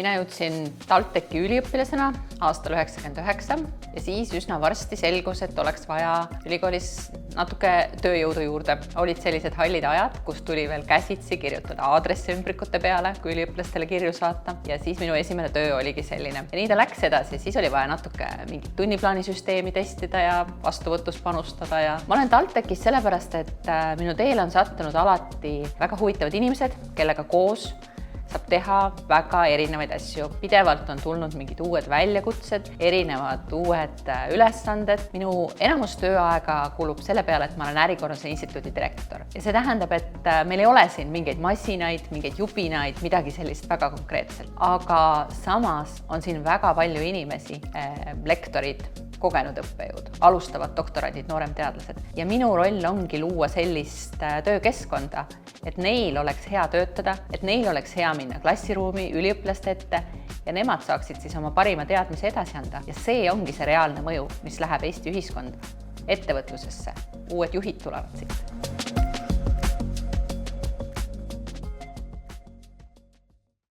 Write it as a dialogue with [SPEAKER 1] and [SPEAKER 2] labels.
[SPEAKER 1] Mina jõudsin TalTechi üliõpilasena aastal 99 ja siis üsna varsti selgus, et oleks vaja ülikoolis natuke tööjõudu juurde. Olid sellised hallid ajad, kus tuli veel käsitsi kirjutada aadressiümbrikute peale, kui üliõpilastele kirju saata. Ja siis minu esimene töö oligi selline. Ja nii ta läks edasi, siis oli vaja natuke mingit tunniplaanisüsteemi testida ja vastuvõtus panustada. Ja ma olen TalTechis sellepärast, et minu teele on sattunud alati väga huvitavad inimesed, kellega koos saab teha väga erinevaid asju. Pidevalt on tulnud mingid uued väljakutsed, erinevad uued ülesanded. Minu enamus tööaega kulub selle peale, et ma olen Ärikorralduse Instituudi direktor. Ja see tähendab, et meil ei ole siin mingeid masinaid, mingeid jupinaid, midagi sellist väga konkreetselt. Aga samas on siin väga palju inimesi, lektorid, kogenud õppejõud, alustavad doktorandid, nooremteadlased. Ja minu roll ongi luua sellist töökeskkonda, et neil oleks hea töötada, et neil oleks hea minna klassiruumi, üliõpilaste ette ja nemad saaksid siis oma parima teadmise edasi anda. Ja see ongi see reaalne mõju, mis läheb Eesti ühiskonda, ettevõtlusesse. Uued juhid tulevad siit.